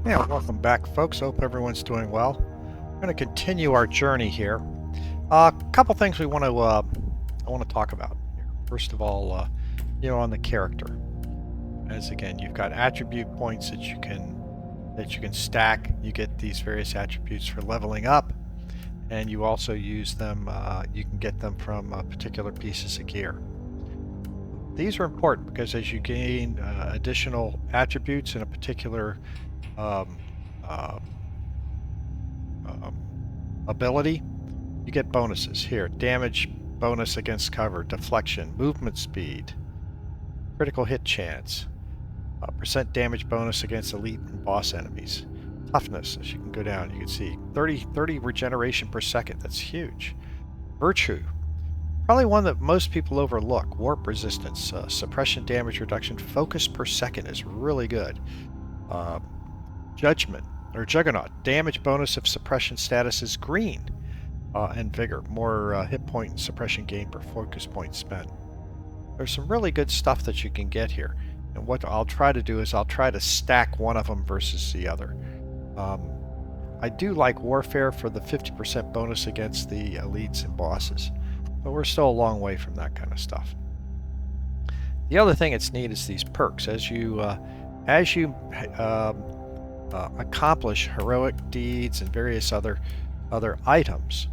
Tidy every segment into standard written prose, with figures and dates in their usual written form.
Yeah, welcome back, folks. Hope everyone's doing well. We're going to continue our journey here. A couple things I want to talk about here. First of all, on the character, as again, you've got attribute points that you can stack. You get these various attributes for leveling up, and you also use them. You can get them from particular pieces of gear. These are important because as you gain additional attributes in a particular um, um, ability, you get bonuses here. Damage bonus against cover, deflection, movement speed, critical hit chance, percent damage bonus against elite and boss enemies. Toughness, as you can go down, you can see 30 regeneration per second. That's huge. Virtue, probably one that most people overlook. Warp resistance, suppression damage reduction, focus per second is really good. Judgment, or Juggernaut, damage bonus if suppression status is green. And vigor, more hit point and suppression gain per focus point spent. There's some really good stuff that you can get here, and what I'll try to do is I'll try to stack one of them versus the other. I do like Warfare for the 50% bonus against the elites and bosses, but we're still a long way from that kind of stuff. The other thing that's neat is these perks. As you accomplish heroic deeds and various other items,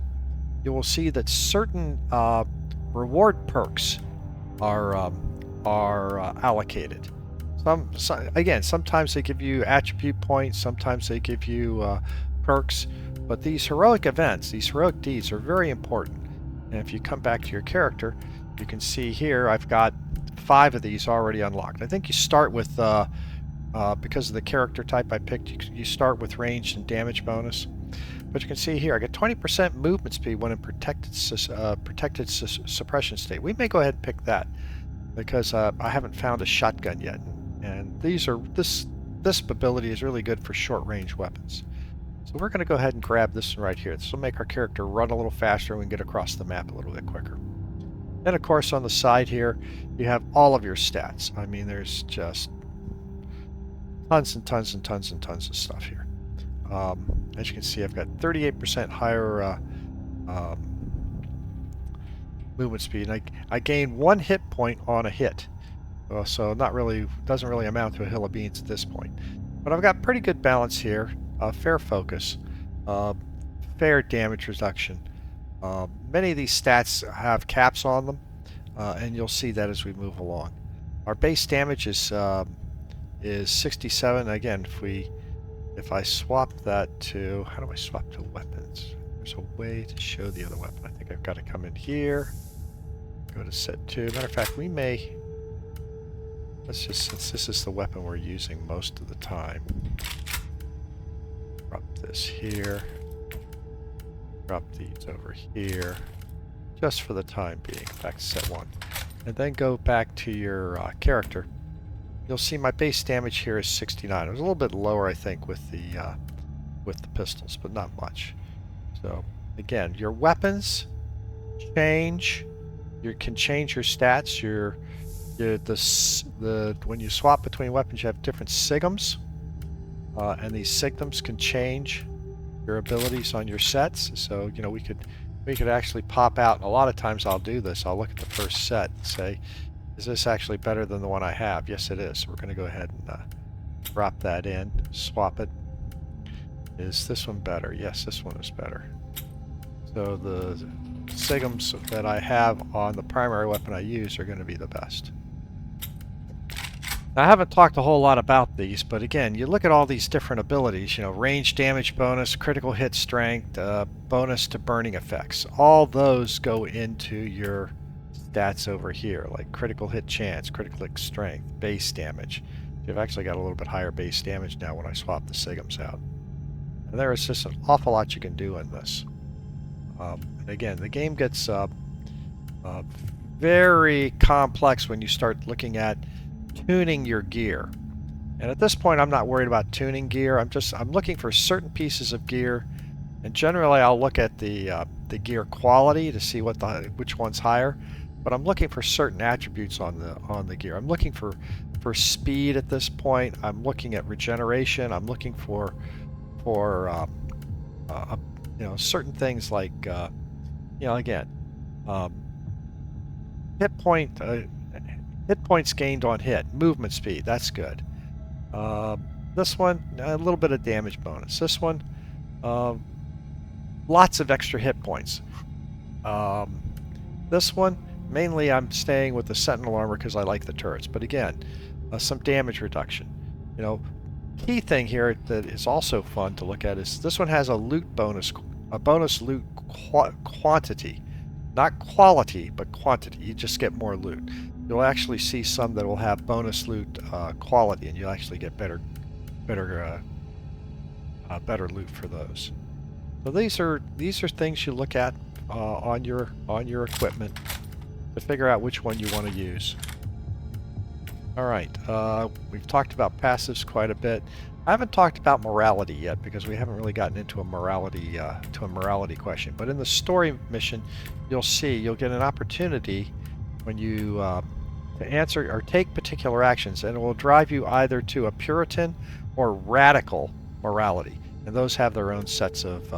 you will see that certain reward perks are allocated. Again, sometimes they give you attribute points, sometimes they give you perks, but these heroic events, these heroic deeds are very important. And if you come back to your character, you can see here I've got 5 of these already unlocked. I think you start with, because of the character type I picked, you start with ranged and damage bonus. But you can see here, I get 20% movement speed when in protected suppression state. We may go ahead and pick that because I haven't found a shotgun yet, and this ability is really good for short-range weapons. So we're going to go ahead and grab this one right here. This will make our character run a little faster and we can get across the map a little bit quicker. Then, of course, on the side here, you have all of your stats. I mean, there's just tons and tons and tons and tons of stuff here. As you can see, I've got 38% higher movement speed. And I gain 1 hit point on a hit, so doesn't really amount to a hill of beans at this point. But I've got pretty good balance here. Fair focus, fair damage reduction. Many of these stats have caps on them, and you'll see that as we move along. Our base damage is 67. Again, if I swap that to, how do I swap to weapons? There's a way to show the other weapon. I think I've got to come in here, go to set 2. Matter of fact, since this is the weapon we're using most of the time, drop this here, drop these over here, just for the time being. Back to set 1. And then go back to your character. You'll see my base damage here is 69. It was a little bit lower, I think, with the pistols, but not much. So again, your weapons change. You can change your stats. When you swap between weapons, you have different sigums, and these sigums can change your abilities on your sets. So we could actually pop out. And a lot of times I'll do this. I'll look at the first set and say, is this actually better than the one I have? Yes, it is. So we're going to go ahead and drop that in, swap it. Is this one better? Yes, this one is better. So the sigums that I have on the primary weapon I use are going to be the best. Now, I haven't talked a whole lot about these, but again, you look at all these different abilities, range damage bonus, critical hit strength, bonus to burning effects. All those go into your stats over here, like critical hit chance, critical hit strength, base damage. You've actually got a little bit higher base damage now when I swap the sigums out. And there is just an awful lot you can do in this. And again, the game gets very complex when you start looking at tuning your gear. And at this point, I'm not worried about tuning gear. I'm looking for certain pieces of gear, and generally I'll look at the gear quality to see which one's higher. but I'm looking for certain attributes on the gear. I'm looking for speed at this point. I'm looking at regeneration. I'm looking for certain things like again, hit points gained on hit, movement speed. That's good. This one, a little bit of damage bonus. This one, lots of extra hit points. This one, mainly I'm staying with the Sentinel armor because I like the turrets. But again, some damage reduction. Key thing here that is also fun to look at is this one has a loot bonus, a bonus loot quantity. Not quality, but quantity. You just get more loot. You'll actually see some that will have bonus loot quality, and you'll actually get better loot for those. So these are things you look at on your equipment to figure out which one you want to use. All right, we've talked about passives quite a bit. I haven't talked about morality yet because we haven't really gotten into a morality question. But in the story mission, you'll get an opportunity when you to answer or take particular actions, and it will drive you either to a Puritan or radical morality, and those have their own sets of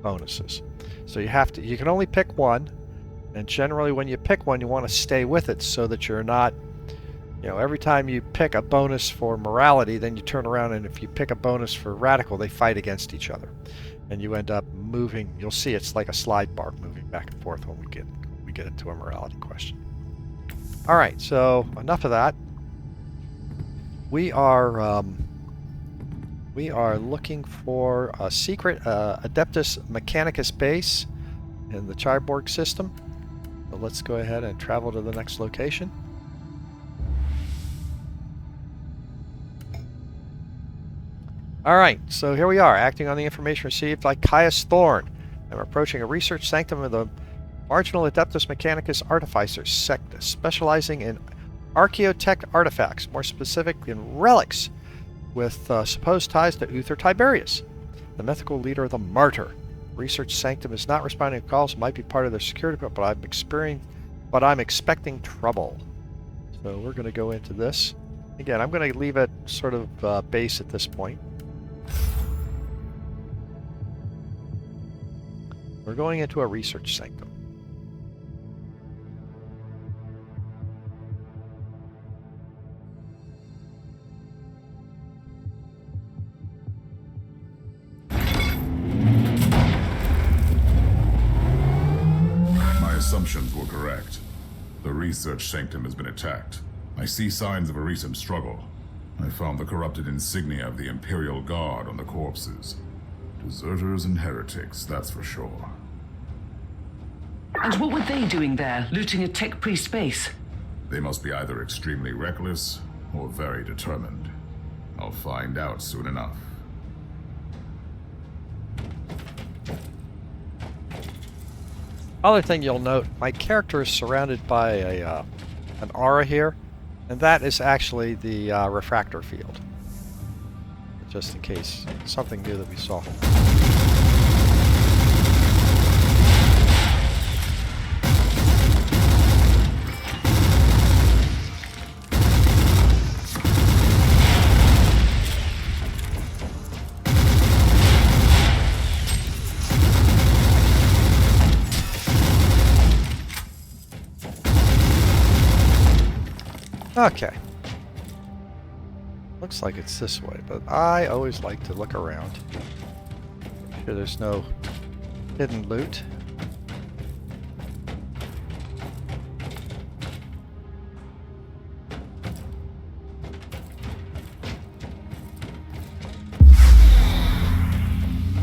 bonuses. So you can only pick one, and generally when you pick one, you want to stay with it so that you're not. Every time you pick a bonus for morality, then you turn around and if you pick a bonus for radical, they fight against each other. And you end up moving. You'll see it's like a slide bar moving back and forth when we get into a morality question. All right, so enough of that. We are looking for a secret Adeptus Mechanicus base in the Cyborg system. So let's go ahead and travel to the next location. All right, so here we are, acting on the information received by Caius Thorne. I'm approaching a research sanctum of the marginal Adeptus Mechanicus Artificers sect, specializing in archaeotech artifacts, more specific in relics, with supposed ties to Uther Tiberius, the mythical leader of the Martyr. Research sanctum is not responding to calls, might be part of their security, but I'm expecting trouble. So we're going to go into this. Again, I'm going to leave it sort of base at this point. We're going into a research sanctum. My assumptions were correct. The research sanctum has been attacked. I see signs of a recent struggle. I found the corrupted insignia of the Imperial Guard on the corpses. Deserters and heretics, that's for sure. And what were they doing there, looting a tech priest base? They must be either extremely reckless or very determined. I'll find out soon enough. Other thing you'll note, my character is surrounded by an aura here, and that is actually the refractor field. Just in case, something new that we saw. Okay. Looks like it's this way, but I always like to look around. Make sure there's no hidden loot.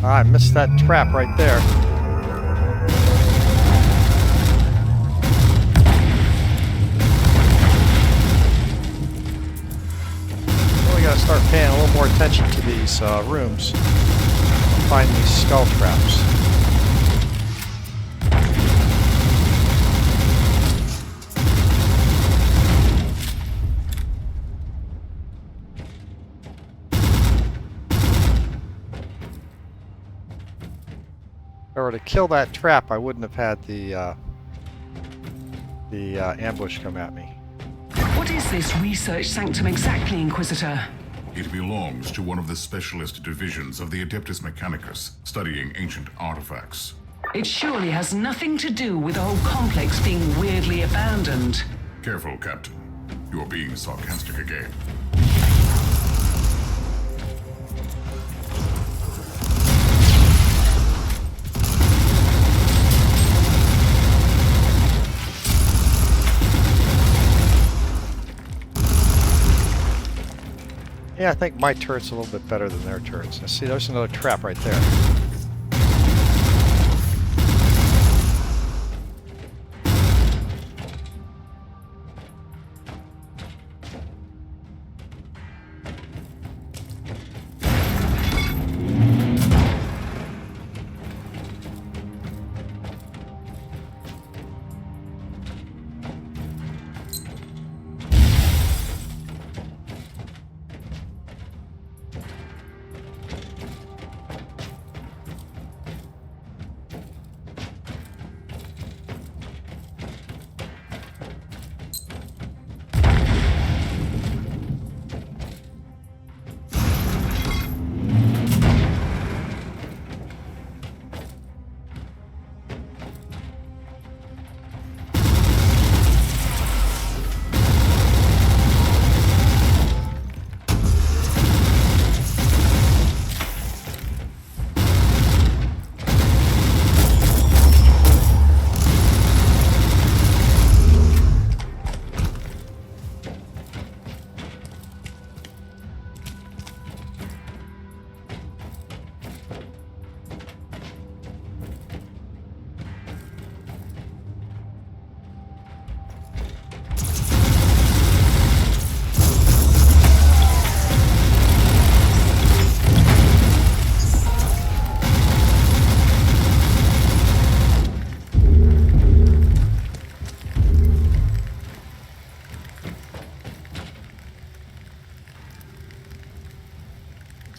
I missed that trap right there. Start paying a little more attention to these rooms. Find these skull traps. If I were to kill that trap, I wouldn't have had the the ambush come at me. What is this research sanctum exactly, Inquisitor? It belongs to one of the specialist divisions of the Adeptus Mechanicus, studying ancient artifacts. It surely has nothing to do with the whole complex being weirdly abandoned. Careful, Captain. You're being sarcastic again. Yeah, I think my turret's a little bit better than their turrets. Now, see, there's another trap right there.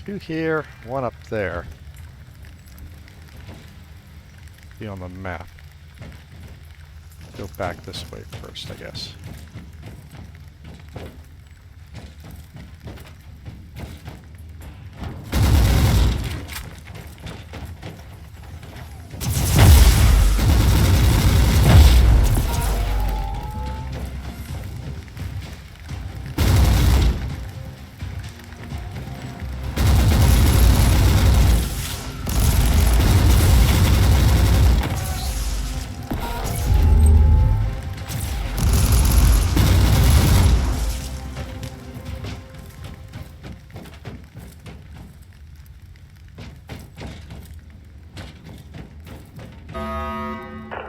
Two here, one up there. Be on the map. Go back this way first, I guess.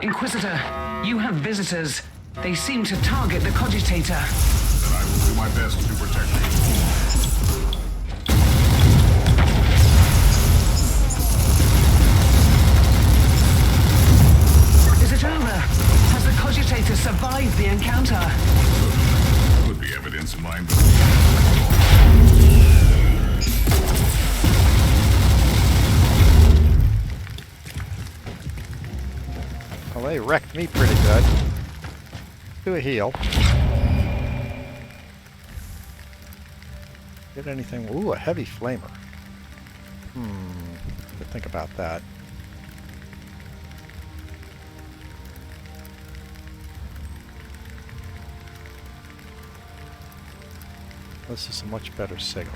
Inquisitor, you have visitors. They seem to target the cogitator. Then I will do my best to protect you. Is it over? Has the cogitator survived the encounter? Could be evidence in my investigation. Well, they wrecked me pretty good. Do a heal. Get anything? Ooh, a heavy flamer. To think about that. This is a much better signal.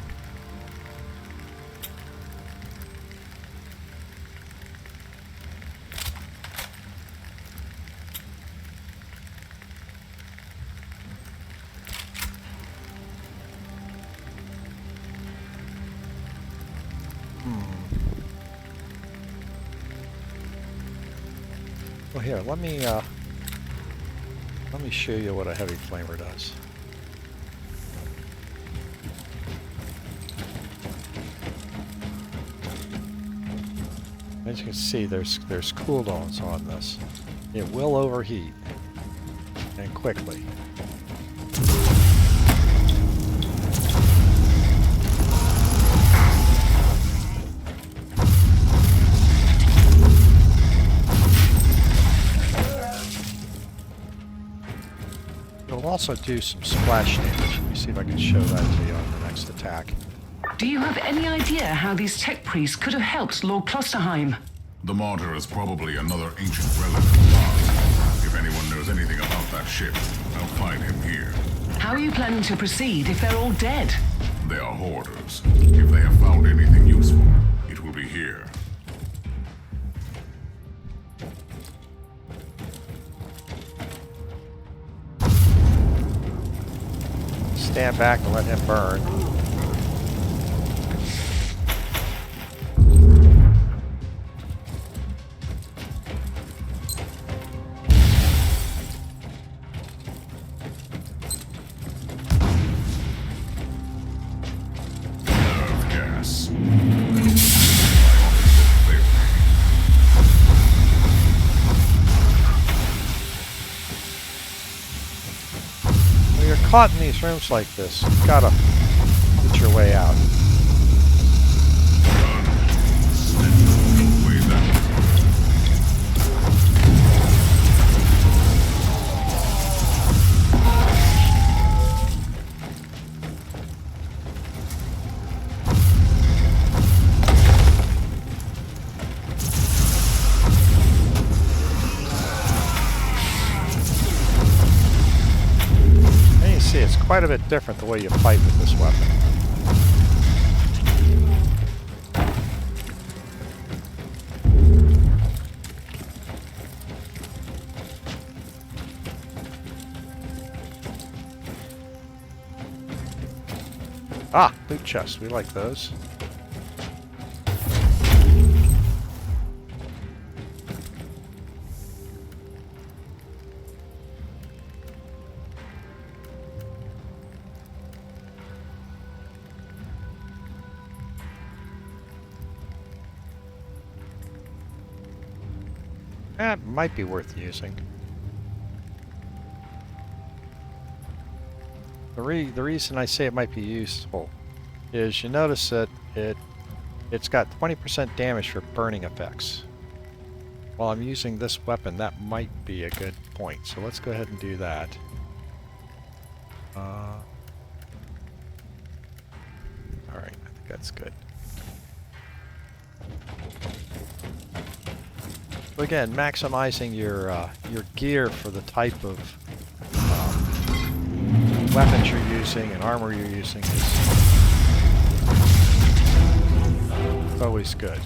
Well, here, let me show you what a heavy flamer does. As you can see, there's cooldowns on this. It will overheat, and quickly. also do some splash damage. Let me see if I can show that to you on the next attack. Do you have any idea how these tech priests could have helped Lord Klosterheim? The Martyr is probably another ancient relic of the past. If anyone knows anything about that ship, I'll find him here. How are you planning to proceed if they're all dead? They are hoarders. If they have found anything useful, it will be here. Stand back and let him burn. Nerve gas. When you're caught in these rooms like this, you've got to get your way out. See, it's quite a bit different the way you fight with this weapon. Ah, loot chest. We like those. That might be worth using. The reason I say it might be useful is you notice that it's got 20% damage for burning effects. While I'm using this weapon, that might be a good point. So let's go ahead and do that. Alright, I think that's good. So again, maximizing your gear for the type of weapons you're using and armor you're using is always good.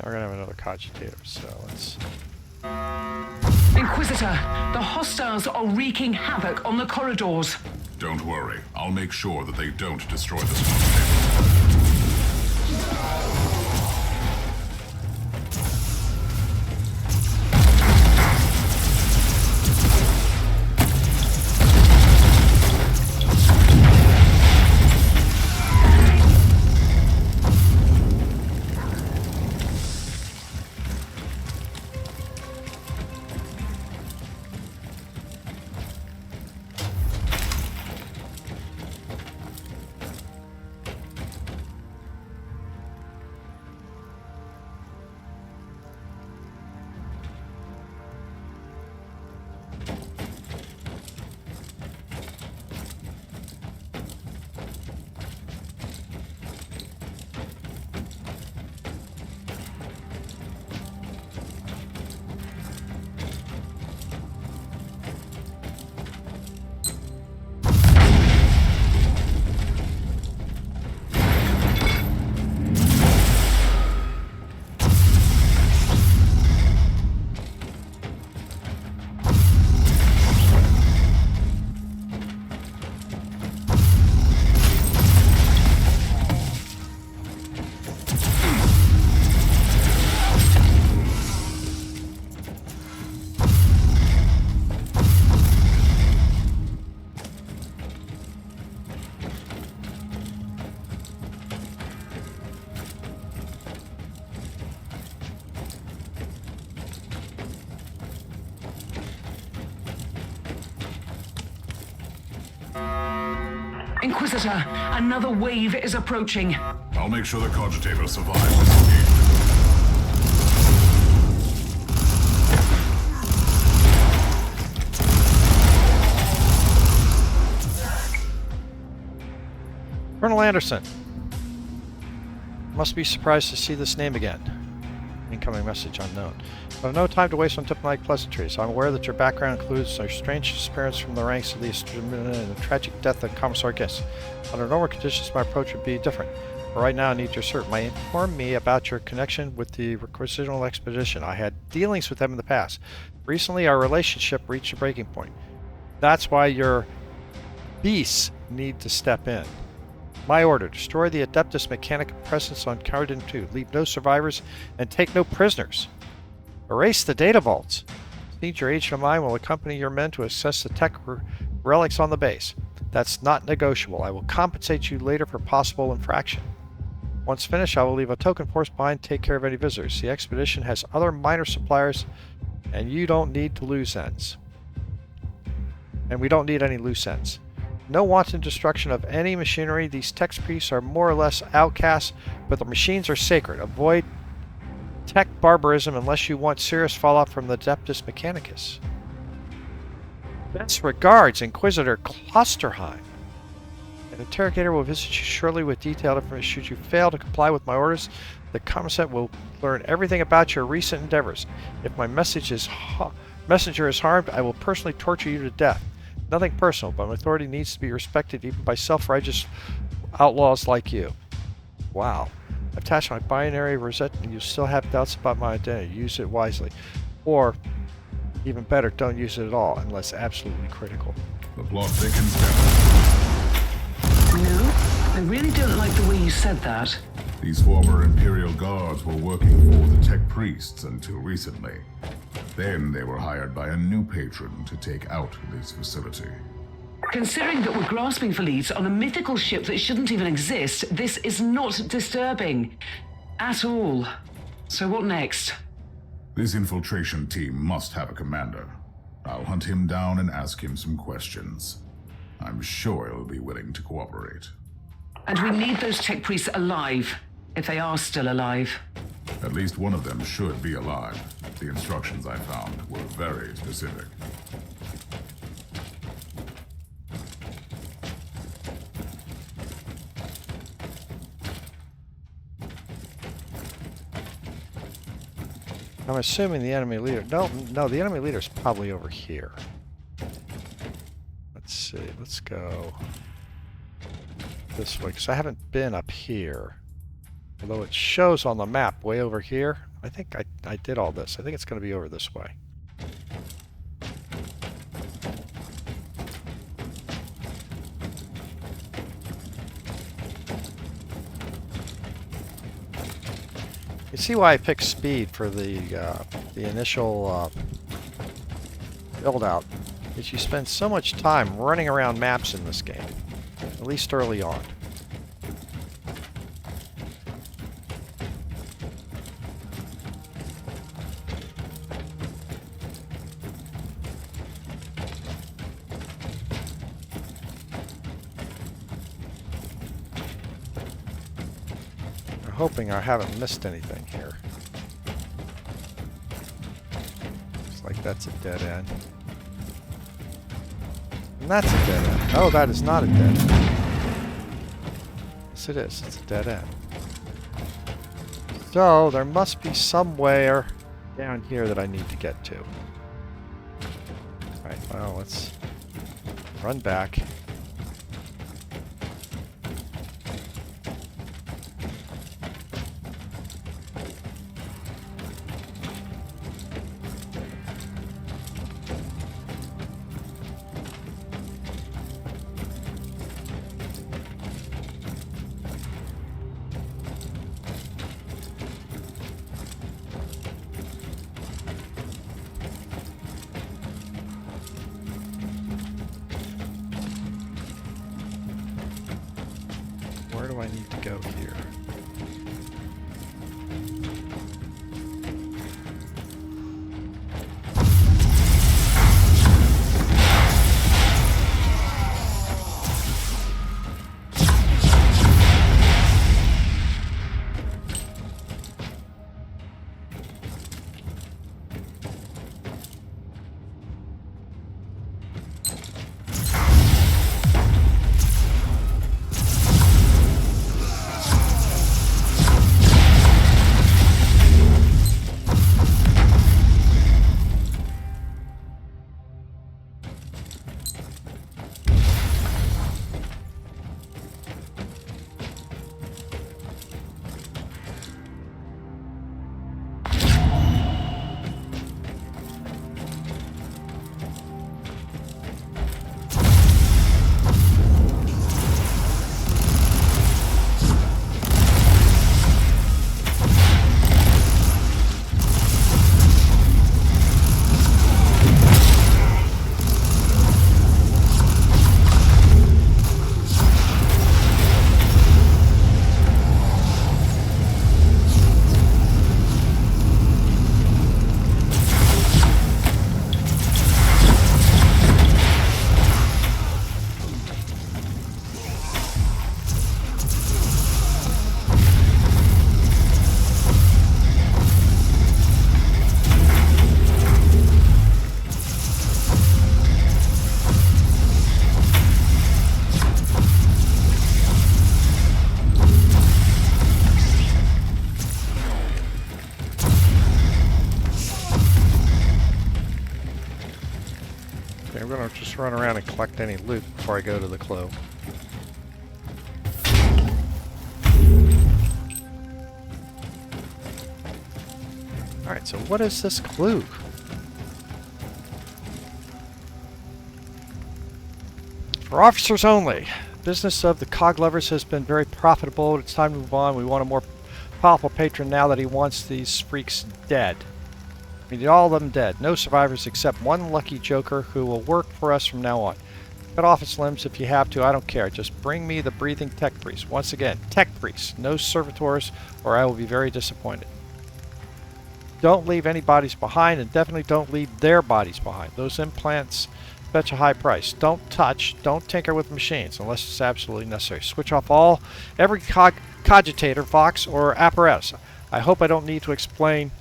We're gonna have another cogitator, so let's... Inquisitor, the hostiles are wreaking havoc on the corridors. Don't worry. I'll make sure that they don't destroy the spawn. Inquisitor, another wave is approaching. I'll make sure the Cogitator survives this engagement. Colonel Anderson. Must be surprised to see this name again. Incoming message unknown. I have no time to waste on diplomatic pleasantries. I'm aware that your background includes a strange disappearance from the ranks of the Exterminator and the tragic death of Commissar Guest. Under normal conditions, my approach would be different. But right now, I need your cert. Inform me about your connection with the Requisitional Expedition. I had dealings with them in the past. Recently, our relationship reached a breaking point. That's why your beasts need to step in. My order, destroy the Adeptus Mechanicus presence on Cardin 2. Leave no survivors and take no prisoners. Erase the data vaults. Need your agent of mine will accompany your men to assess the tech relics on the base. That's not negotiable. I will compensate you later for possible infraction. Once finished, I will leave a token force behind to take care of any visitors. The expedition has other minor suppliers, and you don't need to lose ends. And we don't need any loose ends. No wanton destruction of any machinery. These tech priests are more or less outcasts, but the machines are sacred. Avoid tech barbarism unless you want serious fallout from the Adeptus Mechanicus. Best regards, Inquisitor Klosterheim. An interrogator will visit you shortly with detailed information. Should you fail to comply with my orders, the commissar will learn everything about your recent endeavors. If my messenger is harmed, I will personally torture you to death. Nothing personal, but my authority needs to be respected even by self-righteous outlaws like you. Wow. Attach my binary rosette and you still have doubts about my identity. Use it wisely. Or, even better, don't use it at all unless absolutely critical. The plot thickens down. No, I really don't like the way you said that. These former Imperial Guards were working for the tech priests until recently. Then they were hired by a new patron to take out this facility. Considering that we're grasping for leads on a mythical ship that shouldn't even exist, this is not disturbing. At all. So what next? This infiltration team must have a commander. I'll hunt him down and ask him some questions. I'm sure he'll be willing to cooperate. And we need those tech priests alive, if they are still alive. At least one of them should be alive. The instructions I found were very specific. I'm assuming the enemy leader... No, the enemy leader's probably over here. Let's see, let's go this way, because I haven't been up here. Although it shows on the map way over here. I think I did all this. I think it's going to be over this way. You see why I picked speed for the initial build-out, is you spend so much time running around maps in this game, at least early on. Hoping I haven't missed anything here. Looks like that's a dead end. And that's a dead end. Oh, that is not a dead end. Yes, it is. It's a dead end. So, there must be somewhere down here that I need to get to. Alright, well, let's run back. Where do I need to go here? Okay, I'm gonna just run around and collect any loot before I go to the clue. Alright, so what is this clue? For officers only. Business of the Cog Lovers has been very profitable. It's time to move on. We want a more powerful patron now that he wants these freaks dead. We need all of them dead. No survivors except one lucky joker who will work for us from now on. Cut off its limbs if you have to. I don't care. Just bring me the breathing tech priest. Once again, tech priest. No servitors or I will be very disappointed. Don't leave any bodies behind, and definitely don't leave their bodies behind. Those implants fetch a high price. Don't touch, don't tinker with machines unless it's absolutely necessary. Switch off every cogitator, vox, or apparatus. I hope I don't need to explain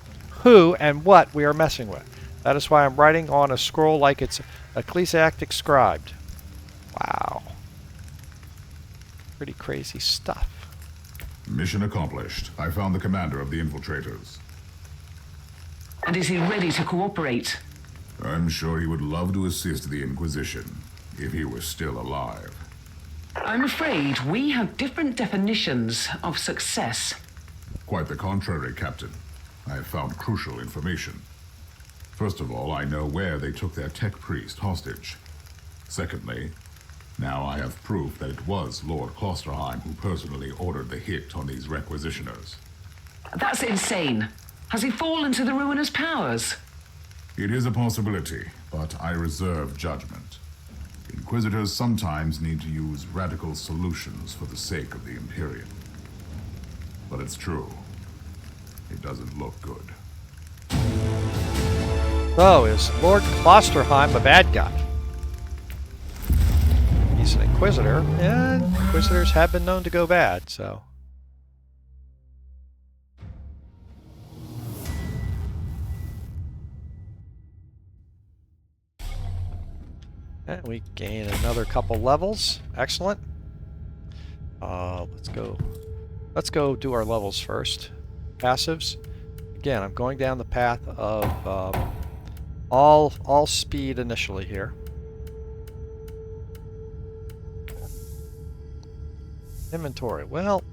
who and what we are messing with. That is why I'm writing on a scroll like it's ecclesiastic scribed. Wow. Pretty crazy stuff. Mission accomplished. I found the commander of the infiltrators. And is he ready to cooperate? I'm sure he would love to assist the Inquisition, if he were still alive. I'm afraid we have different definitions of success. Quite the contrary, Captain. I have found crucial information. First of all, I know where they took their tech priest hostage. Secondly, now I have proof that it was Lord Klosterheim who personally ordered the hit on these requisitioners. That's insane. Has he fallen to the ruinous powers? It is a possibility, but I reserve judgment. Inquisitors sometimes need to use radical solutions for the sake of the Imperium. But it's true. It doesn't look good. So, is Lord Klosterheim a bad guy? He's an Inquisitor, and Inquisitors have been known to go bad, so... And we gain another couple levels. Excellent. Let's go do our levels first. Passives. Again, I'm going down the path of all speed initially here. Inventory. Well,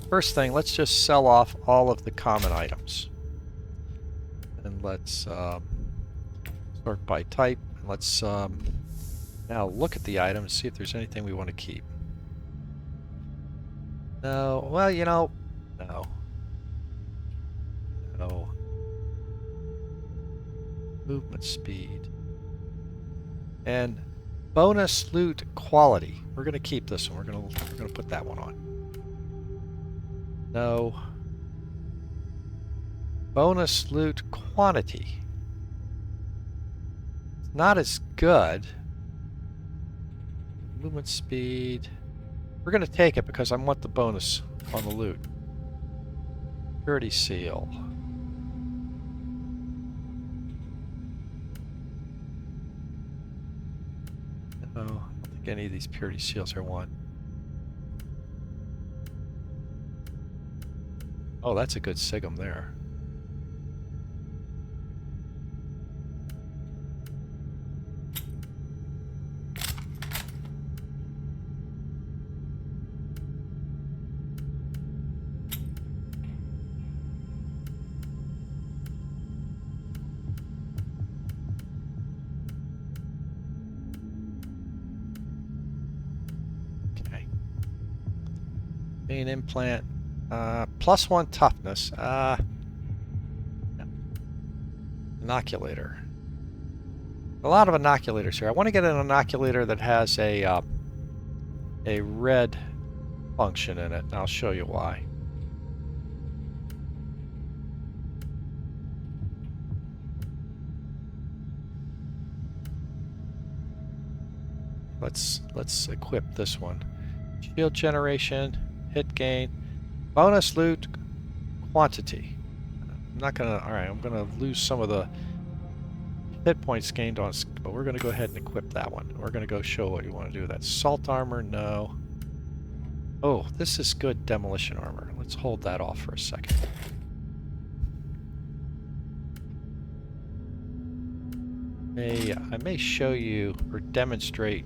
first thing, let's just sell off all of the common items. And let's sort by type. Let's now look at the items, see if there's anything we want to keep. No, well, you know, no. No. Movement speed. And bonus loot quality. We're going to keep this one. We're going to put that one on. No. Bonus loot quantity. Not as good. Movement speed. We're going to take it because I want the bonus on the loot. Purity seal. No, I don't think any of these purity seals are one. Oh, that's a good sigum there. Main implant, +1 toughness. No. Inoculator. A lot of inoculators here. I want to get an inoculator that has a red function in it, and I'll show you why. Let's equip this one. Shield generation. Hit gain, bonus loot quantity. I'm not gonna. All right, I'm gonna lose some of the hit points gained on, but we're gonna go ahead and equip that one. We're gonna go show what you want to do with that. Salt armor, no. Oh, this is good demolition armor. Let's hold that off for a second. I may show you or demonstrate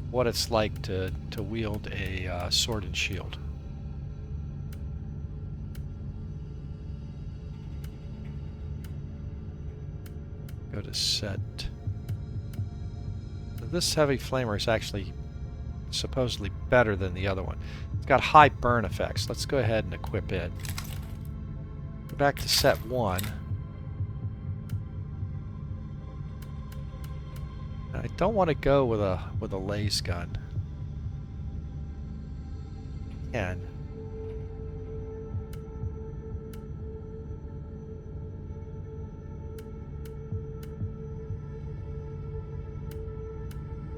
what it's like to wield a sword and shield. Go to set. So this heavy flamer is actually supposedly better than the other one. It's got high burn effects. Let's go ahead and equip it. Go back to set 1. I don't want to go with a laser gun. Can.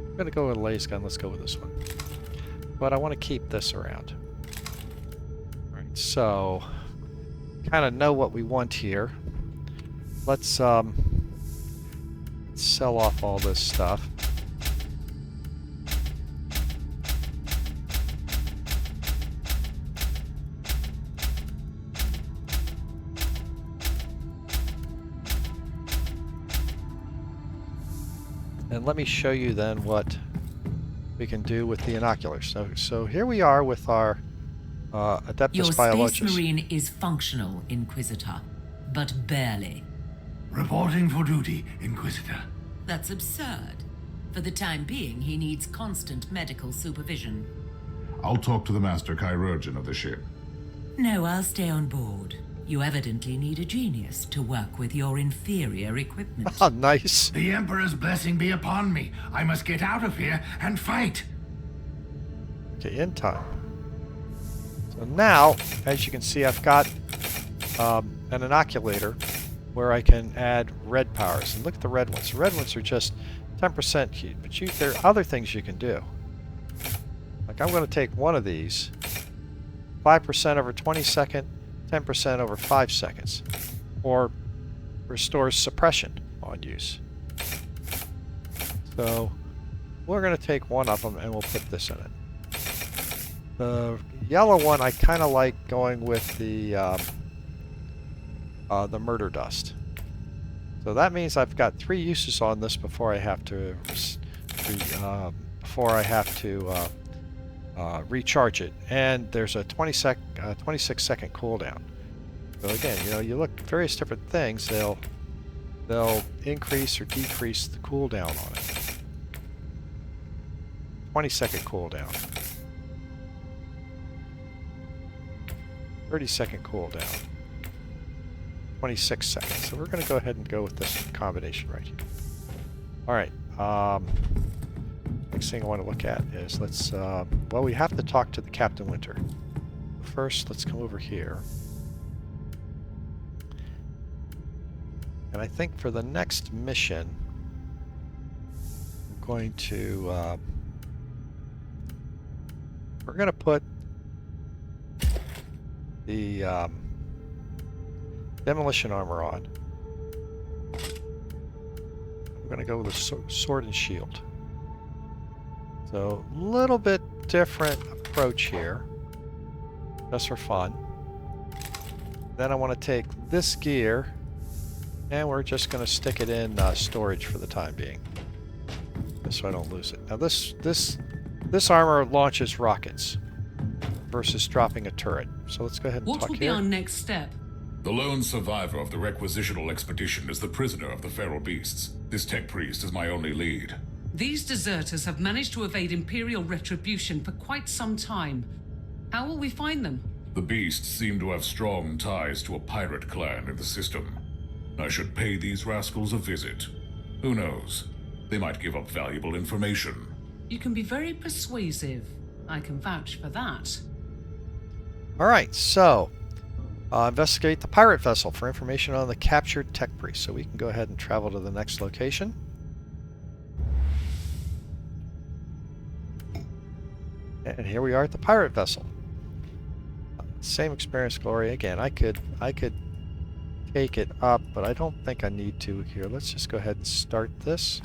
I'm gonna go with a laser gun. Let's go with this one. But I want to keep this around. All right, so kind of know what we want here. Let's sell off all this stuff. And let me show you then what we can do with the inoculars. So here we are with our Adeptus Your Biologus. Space Marine is functional, Inquisitor, but barely. Reporting for duty, Inquisitor. That's absurd. For the time being, he needs constant medical supervision. I'll talk to the Master Chirurgeon of the ship. No, I'll stay on board. You evidently need a genius to work with your inferior equipment. Oh, nice. The Emperor's blessing be upon me. I must get out of here and fight. Okay, in time. So now, as you can see, I've got an inoculator where I can add red powers. And look at the red ones. The red ones are just 10% heat, but there are other things you can do. Like I'm going to take one of these, 5% over 20 seconds, 10% over 5 seconds, or restores suppression on use. So we're going to take one of them and we'll put this in it. The yellow one I kind of like going with the murder dust. So that means I've got 3 uses on this before I have to recharge it, and there's a 26 second cooldown. So again, you look at various different things, they'll increase or decrease the cooldown on it. 20-second cooldown. 30-second cooldown. 26 seconds. So we're going to go ahead and go with this combination right here. Alright, next thing I want to look at is well, we have to talk to the Captain Winter. First, let's come over here. And I think for the next mission, I'm going to, we're going to put the demolition armor on. I'm going to go with a sword and shield. So, a little bit different approach here, just for fun. Then I want to take this gear, and we're just going to stick it in storage for the time being, just so I don't lose it. Now this armor launches rockets versus dropping a turret. So let's go ahead and What talk will be here. our next step? The lone survivor of the requisitional expedition is the prisoner of the feral beasts. This tech priest is my only lead. These deserters have managed to evade Imperial retribution for quite some time. How will we find them? The beasts seem to have strong ties to a pirate clan in the system. I should pay these rascals a visit. Who knows? They might give up valuable information. You can be very persuasive. I can vouch for that. Alright, so investigate the pirate vessel for information on the captured tech priest. So we can go ahead and travel to the next location. And here we are at the pirate vessel. Same experience, Glory. Again, I could take it up, but I don't think I need to here. Let's just go ahead and start this.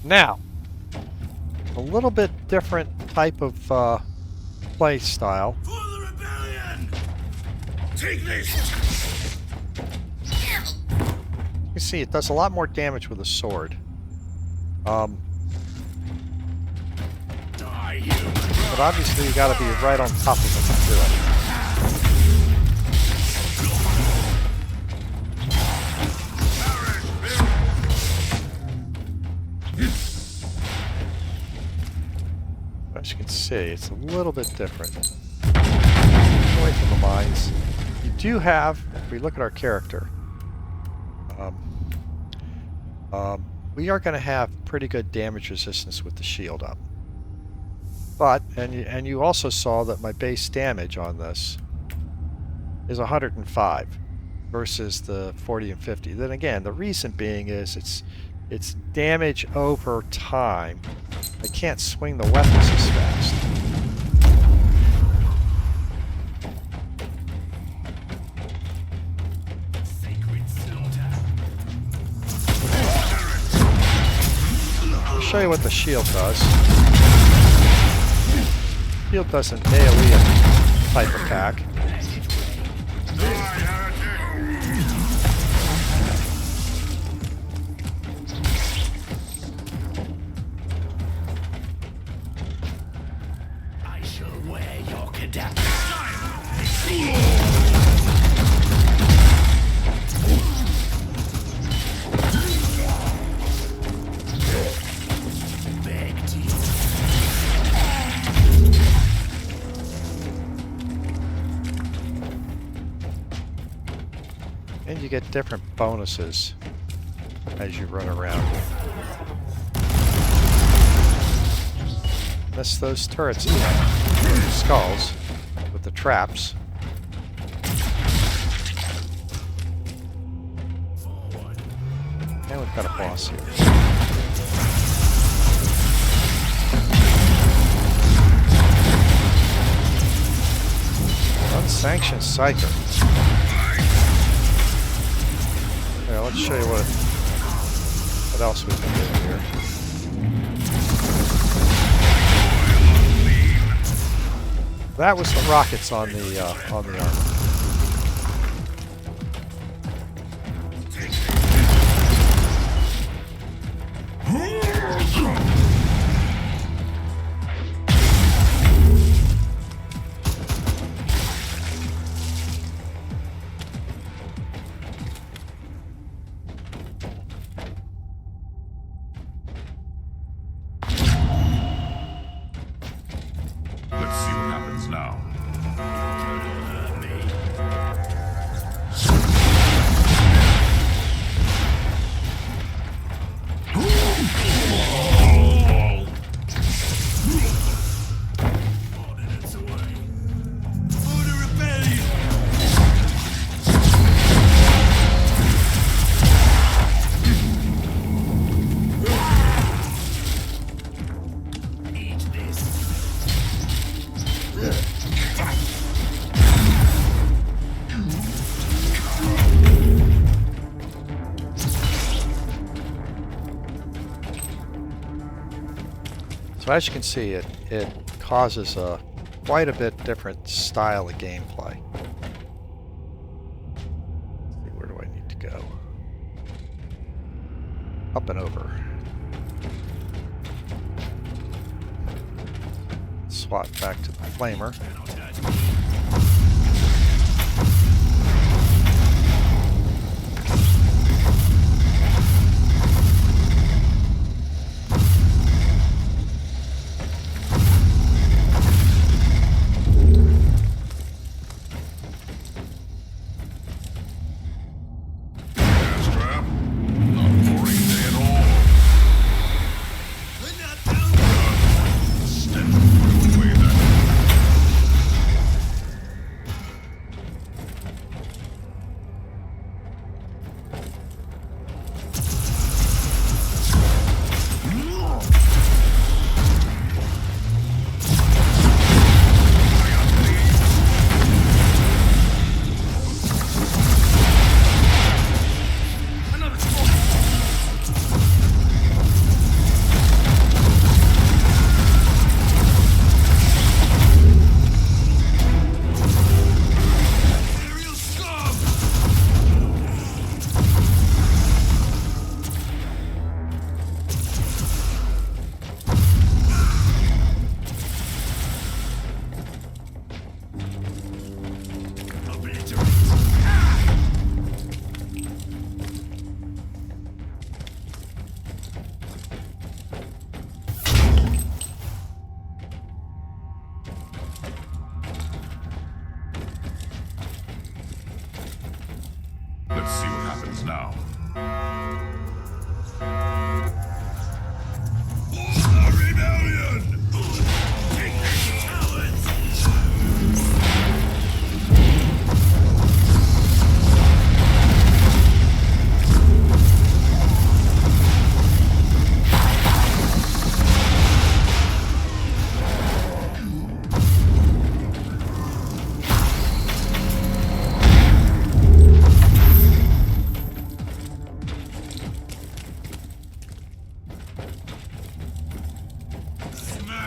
Now, a little bit different type of play style. For the rebellion! Take this! You see, it does a lot more damage with a sword. Die, you! But obviously you gotta be right on top of it to do it. As you can see, it's a little bit different. Away from the mines. You do have, if we look at our character, we are going to have pretty good damage resistance with the shield up. But, and you also saw that my base damage on this is 105 versus the 40 and 50. Then again, the reason being is it's damage over time. I can't swing the weapons as fast. I'll show you what the shield does. Shield does an AoE type attack. I shall wear your cadet. Beg to you. And you get different bonuses as you run around. Miss those turrets again. Skulls with the traps. And we've got a boss here. Unsanctioned Psyker. Yeah, let's show you what else we can do here. That was the rockets on the armor. Let's see what happens now. Ordnance away. For the rebellion! Eat this. So as you can see, it causes a quite a bit different style of gameplay. Let's see, where do I need to go? Up and over. Swap back to the flamer. Strap. Not boring day at all. We're not down. Step away that.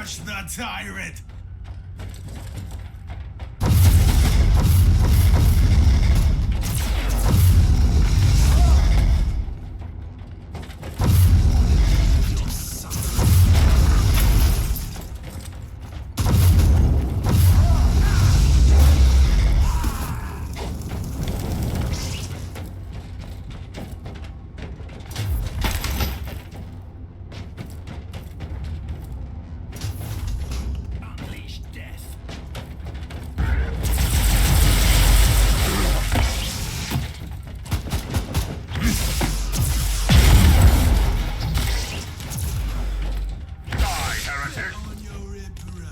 Crush the tyrant! Unleash death. Die, heretic! On your emperor.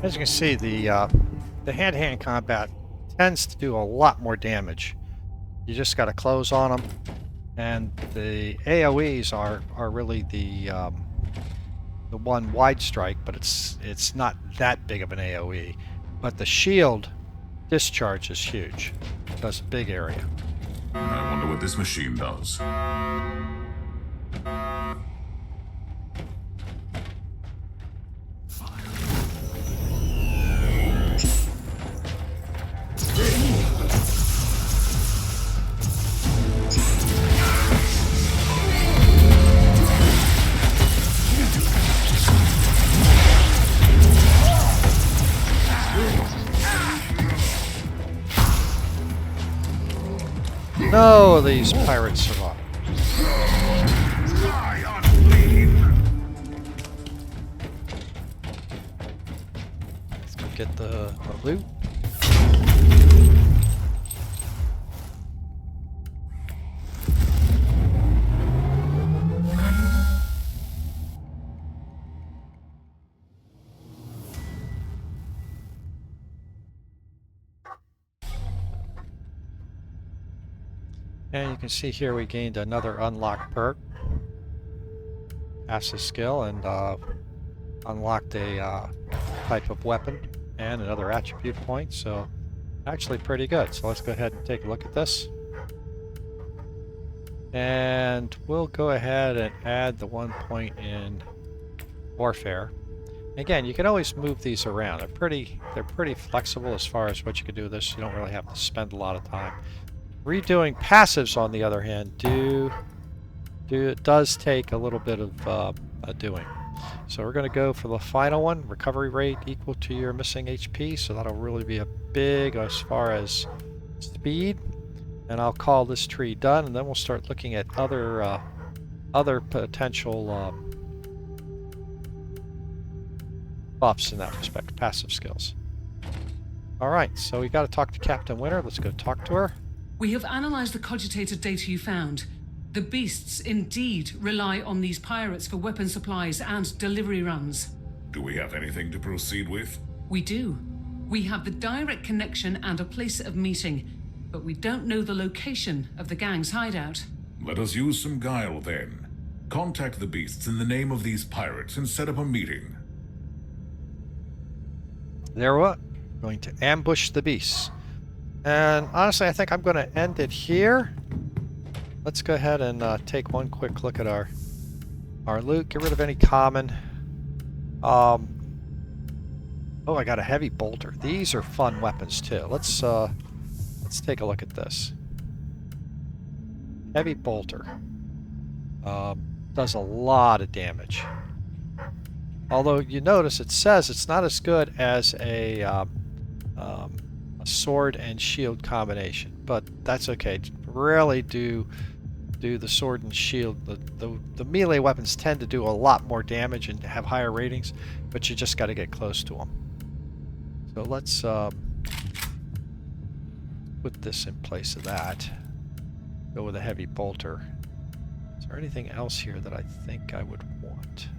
As you can see, the hand-to-hand combat tends to do a lot more damage. You just got to close on them, and the AOE's are really the one wide strike, but it's not that big of an AOE. But the shield discharge is huge. It does a big area. I wonder what this machine does. No, these pirates survive. Die, unclean! Let's go get the loot. And you can see here we gained another unlocked perk. Passive skill, and unlocked a type of weapon and another attribute point, so actually pretty good. So let's go ahead and take a look at this. And we'll go ahead and add the 1 point in warfare. Again, you can always move these around. They're pretty flexible as far as what you can do with this. You don't really have to spend a lot of time. Redoing passives, on the other hand, does take a little bit of doing. So we're going to go for the final one, recovery rate equal to your missing HP. So that'll really be a big as far as speed. And I'll call this tree done, and then we'll start looking at other potential buffs in that respect, passive skills. All right, so we got to talk to Captain Winter. Let's go talk to her. We have analysed the cogitated data you found. The beasts indeed rely on these pirates for weapon supplies and delivery runs. Do we have anything to proceed with? We do. We have the direct connection and a place of meeting, but we don't know the location of the gang's hideout. Let us use some guile then. Contact the beasts in the name of these pirates and set up a meeting. There we are. Going to ambush the beasts. And honestly, I think I'm going to end it here. Let's go ahead and take one quick look at our loot. Get rid of any common. Oh, I got a heavy bolter. These are fun weapons too. Let's take a look at this. Heavy bolter. Does a lot of damage. Although you notice it says it's not as good as a sword and shield combination, but that's okay. Rarely do the sword and shield. The melee weapons tend to do a lot more damage and have higher ratings, but you just got to get close to them. So let's put this in place of that. Go with a heavy bolter. Is there anything else here that I think I would want?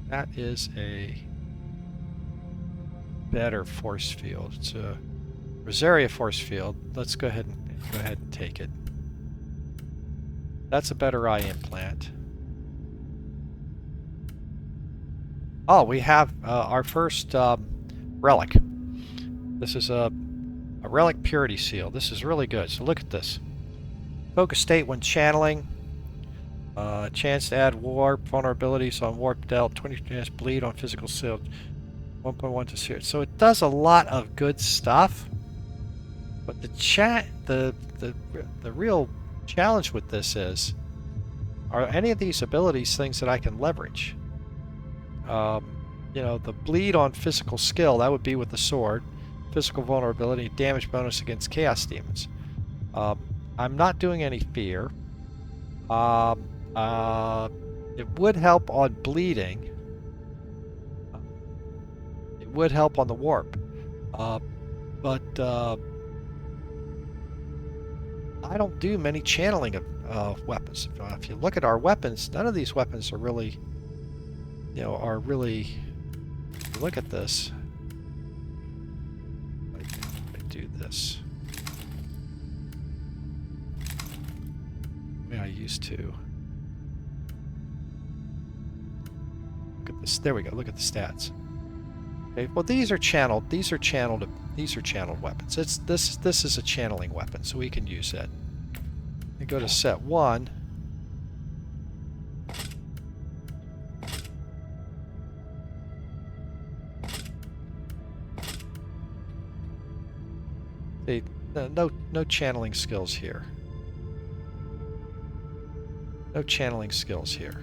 That is a better force field. It's a Rosaria force field. Let's go ahead and take it. That's a better eye implant. Oh, we have our first relic. This is a relic purity seal. This is really good. So look at this. Focus state when channeling. Chance to add warp vulnerabilities on warp dealt. 20 chance bleed on physical seal. 1.1 to 0. So it does a lot of good stuff. But the real challenge with this is, are any of these abilities things that I can leverage? You know, the bleed on physical skill, that would be with the sword. Physical vulnerability, damage bonus against chaos demons. I'm not doing any fear. It would help on bleeding. It would help on the warp. But I don't do many channeling of weapons. If you look at our weapons, none of these weapons are really, you know, if you look at this. I do this. The way I used to. Look at this. There we go. Look at the stats. Okay. Well, these are channeled. These are channeled weapons. This is a channeling weapon, so we can use it. And go to set 1. No channeling skills here. No channeling skills here.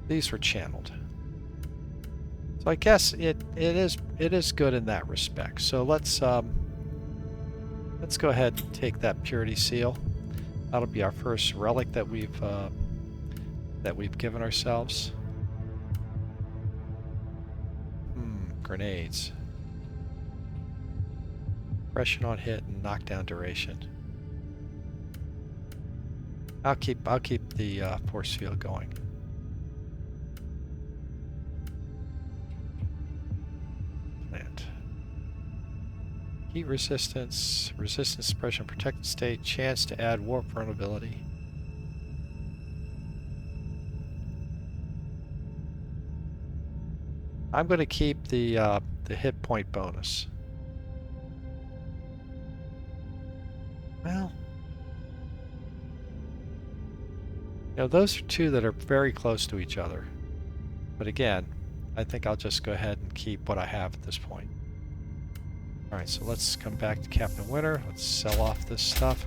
These were channeled. So I guess it is good in that respect. So let's go ahead and take that purity seal. That'll be our first relic that we've given ourselves. Grenades. Suppression on hit and knockdown duration. I'll keep the force field going. Plant. Heat resistance, resistance suppression, protected state, chance to add warp vulnerability. I'm going to keep the hit point bonus. Well, you know, those are two that are very close to each other. But again, I think I'll just go ahead and keep what I have at this point. Alright, so let's come back to Captain Winter. Let's sell off this stuff.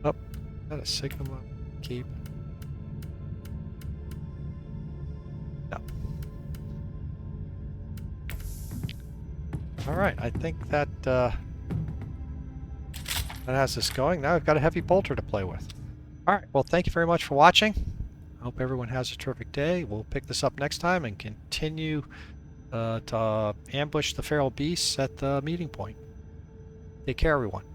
Oh, is that a Sigma keep? No. Alright, I think that has us going. Now we've got a heavy bolter to play with. Alright, well, thank you very much for watching. I hope everyone has a terrific day. We'll pick this up next time and continue to ambush the feral beasts at the meeting point. Take care, everyone.